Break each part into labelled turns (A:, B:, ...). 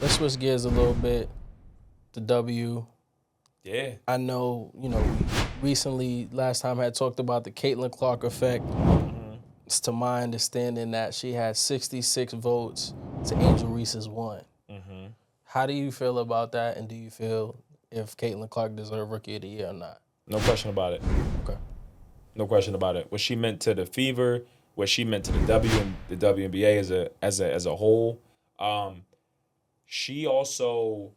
A: Let's switch gears a little bit. The W.
B: Yeah.
A: I know, recently, last time I had talked about the Caitlin Clark effect. It's to my understanding that she had 66 votes to Angel Reese's 1. How do you feel about that, and do you feel if Caitlin Clark deserved Rookie of the Year or not?
B: No question about it.
A: Okay.
B: No question about it. What she meant to the Fever, what she meant to the the WNBA as a whole. She also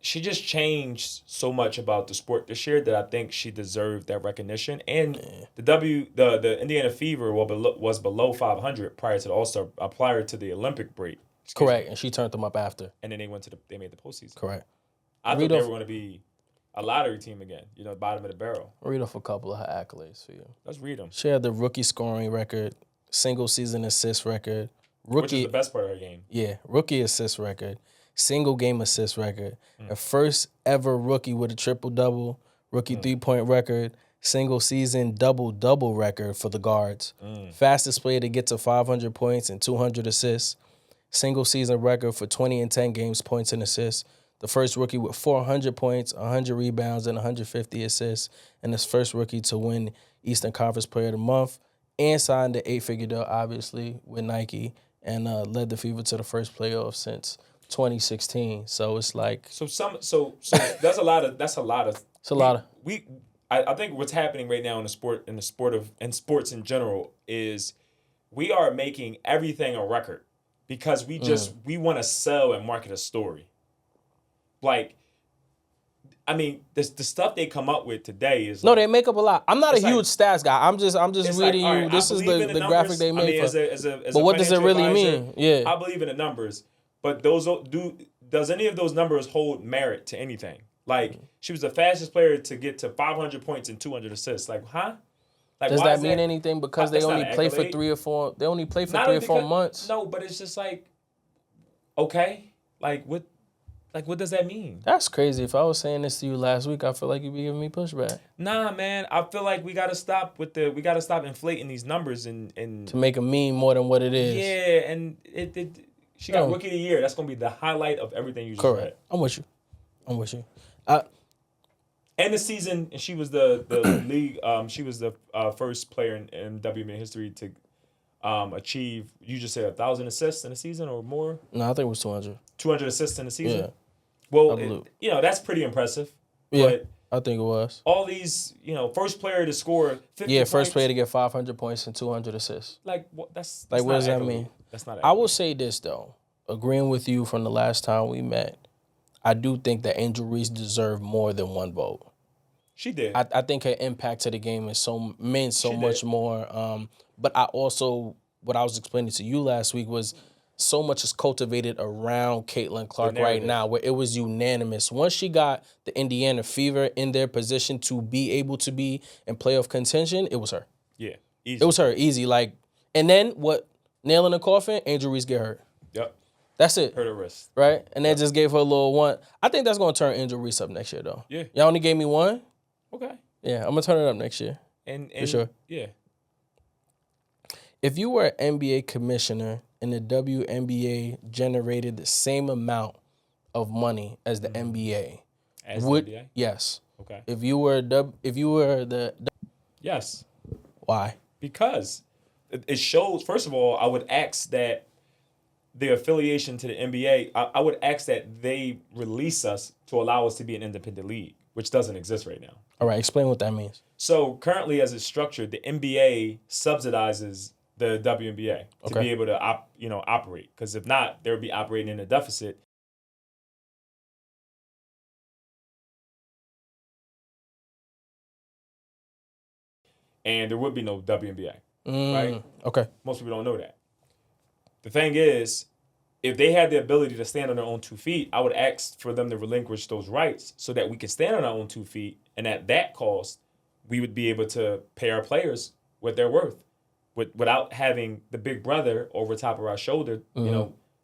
B: she just changed so much about the sport this year that I think she deserved that recognition. And the Indiana Fever was below 500 prior to the All-Star, prior to the Olympic break.
A: Correct, and she turned them up after.
B: And then they made the postseason.
A: Correct.
B: I thought they were going to be a lottery team again, bottom of the barrel.
A: Read off a couple of her accolades for you.
B: Let's read them.
A: She had the rookie scoring record, single season assist record,
B: which is the best part of her game.
A: Yeah, rookie assist record, single game assist record, her first ever rookie with a triple-double, rookie three-point record, single season double-double record for the guards, fastest player to get to 500 points and 200 assists, single season record for 20 and 10 games points and assists, the first rookie with 400 points, 100 rebounds, and 150 assists, and his first rookie to win Eastern Conference Player of the Month, and signed the 8-figure deal, obviously, with Nike, and led the Fever to the first playoff since 2016. So it's like
B: so that's a lot of
A: it's a lot of
B: I think what's happening right now in sports in general is we are making everything a record because we want to sell and market a story. Like, I mean, the stuff they come up with today is
A: they make up a lot. I'm not a huge stats guy. I'm just reading you.
B: Right,
A: this is the graphic they made.
B: But
A: what does it really mean? Yeah,
B: I believe in the numbers, but does any of those numbers hold merit to anything? Like, she was the fastest player to get to 500 points and 200 assists. Like, huh? Like,
A: does that mean anything? Because they only play for 3 or 4. They only play for 3 or 4 months.
B: No, but it's just like, okay, like what? Like, what does that mean?
A: That's crazy. If I was saying this to you last week, I feel like you'd be giving me pushback.
B: Nah, man. I feel like we gotta stop inflating these numbers and
A: to make them mean more than what it is.
B: Yeah, and she got Rookie of the Year. That's gonna be the highlight of everything you just read.
A: I'm with you.
B: And the season, and she was the league. She was the first player in WNBA history to achieve. You just said 1,000 assists in a season or more.
A: No, I think it was 200.
B: 200 assists in a season.
A: Yeah.
B: Well, that's pretty impressive.
A: Yeah,
B: but
A: I think it was.
B: All these, first player to score 50
A: Yeah, first
B: points,
A: player to get 500 points and 200 assists.
B: Like, what? That's
A: like, what does that
B: accolade.
A: mean?
B: That's not.
A: I will say this though, agreeing with you from the last time we met, I do think that Angel Reese deserved more than 1 vote.
B: She did.
A: I think her impact to the game meant so much more. But I also, what I was explaining to you last week was, so much is cultivated around Caitlin Clark right now, where it was unanimous. Once she got the Indiana Fever in their position to be able to be in playoff contention, it was her.
B: Yeah, easy.
A: It was her, easy. Like, and then what? Nail in the coffin, Angel Reese get hurt.
B: Yep.
A: That's it.
B: Hurt her wrist.
A: Right? And they just gave her a little 1. I think that's going to turn Angel Reese up next year, though.
B: Yeah.
A: Y'all only gave me 1?
B: Okay.
A: Yeah, I'm going to turn it up next year.
B: And
A: for sure.
B: Yeah.
A: If you were an NBA commissioner and the WNBA generated the same amount of money as the NBA,
B: the NBA?
A: Yes.
B: Okay.
A: If you were the
B: yes.
A: Why?
B: Because it shows. First of all, I would ask that the affiliation to the NBA. I would ask that they release us to allow us to be an independent league, which doesn't exist right now.
A: All right. Explain what that means.
B: So currently, as it's structured, the NBA subsidizes the WNBA to be able to operate. Because if not, they would be operating in a deficit. And there would be no WNBA, right?
A: Okay.
B: Most people don't know that. The thing is, if they had the ability to stand on their own 2 feet, I would ask for them to relinquish those rights so that we can stand on our own 2 feet. And at that cost, we would be able to pay our players what they're worth. Without having the big brother over top of our shoulder,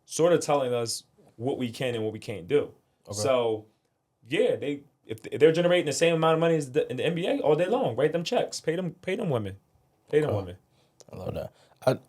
B: sort of telling us what we can and what we can't do. Okay. So, yeah, if they're generating the same amount of money as in the NBA all day long, write them checks, pay them women, women.
A: I love that.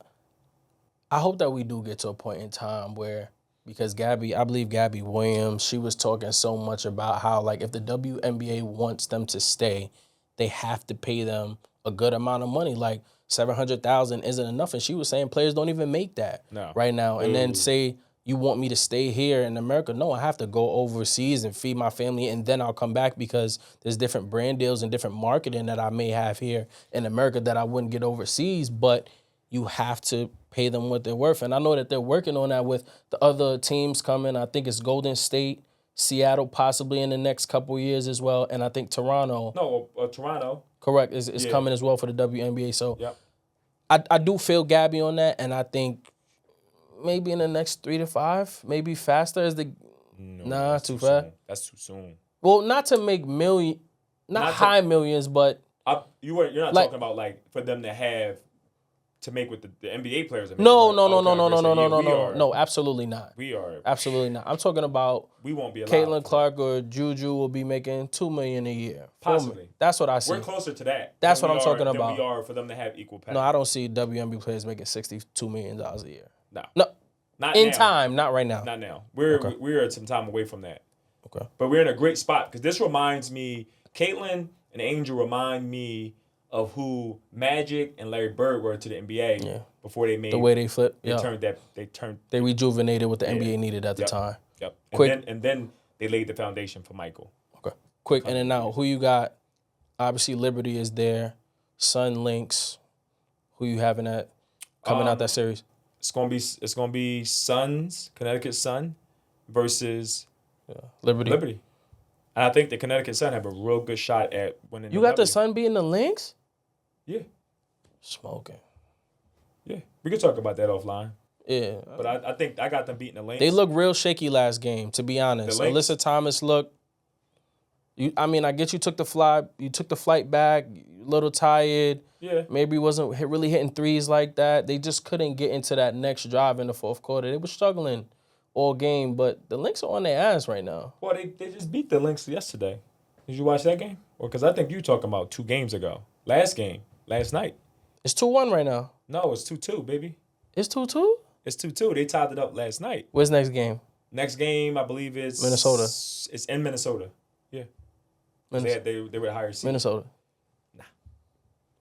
A: I hope that we do get to a point in time where, because I believe Gabby Williams, she was talking so much about how, like, if the WNBA wants them to stay, they have to pay them a good amount of money. Like, $700,000 isn't enough. And she was saying players don't even make that right now. And then say, you want me to stay here in America? No, I have to go overseas and feed my family, and then I'll come back because there's different brand deals and different marketing that I may have here in America that I wouldn't get overseas. But you have to pay them what they're worth. And I know that they're working on that with the other teams coming. I think it's Golden State, Seattle possibly in the next couple of years as well. And I think Toronto.
B: No, Toronto.
A: Correct, is coming as well for the WNBA. So I do feel Gabby on that. And I think maybe in the next 3 to 5, maybe faster as the...
B: No,
A: too fast.
B: That's too soon.
A: Well, not to make not high millions, but...
B: You're not talking about, like, for them to have... to make with the NBA players.
A: No, absolutely not.
B: We are
A: absolutely not. I'm talking about
B: we won't be allowed.
A: Caitlin Clark or Juju will be making $2 million a year.
B: Possibly.
A: That's what I see.
B: We're closer to that.
A: That's what I'm talking about.
B: We are for them to have equal pay.
A: No, I don't see WNBA players making $62 million a year.
B: No.
A: Not in now. Time, not right now.
B: Not now. We're some time away from that.
A: Okay.
B: But we're in a great spot because this reminds me, Caitlin and Angel remind me of who Magic and Larry Bird were to the NBA before they made
A: the way they flipped.
B: They
A: rejuvenated what the NBA needed at the time.
B: Yep.
A: Quick,
B: and then they laid the foundation for Michael.
A: Okay. Quick in and out. Who you got? Obviously Liberty is there. Sun Lynx. Who you having at coming out that series?
B: It's gonna be Suns, Connecticut Sun versus
A: Liberty.
B: And I think the Connecticut Sun have a real good shot at winning.
A: You got the Sun beating the Lynx?
B: Yeah.
A: Smoking.
B: Yeah. We could talk about that offline.
A: Yeah.
B: But I think I got them beating the Lynx.
A: They look real shaky last game, to be honest. Alyssa Thomas looked. I guess you took the flight back, a little tired.
B: Yeah.
A: Maybe wasn't really hitting threes like that. They just couldn't get into that next drive in the fourth quarter. They were struggling all game, but the Lynx are on their ass right now.
B: Well, they just beat the Lynx yesterday. Did you watch that game? Or because I think you were talking about 2 games ago. Last night.
A: It's 2-1 right now.
B: No, it's 2-2, baby.
A: It's 2-2?
B: It's 2-2. They tied it up last night.
A: Where's next game?
B: Next game, I believe it's
A: Minnesota.
B: It's in Minnesota. Yeah. They were a higher seed.
A: Minnesota.
B: Nah.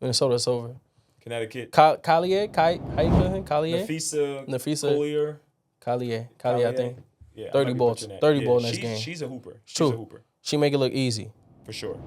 A: Minnesota's over.
B: Connecticut.
A: Collier? How you feeling? Collier?
B: Nafisa. Collier.
A: Collier, I think.
B: Yeah,
A: 30 balls. 30 ball next game.
B: She's a hooper.
A: She's a hooper. She make it look easy.
B: For sure.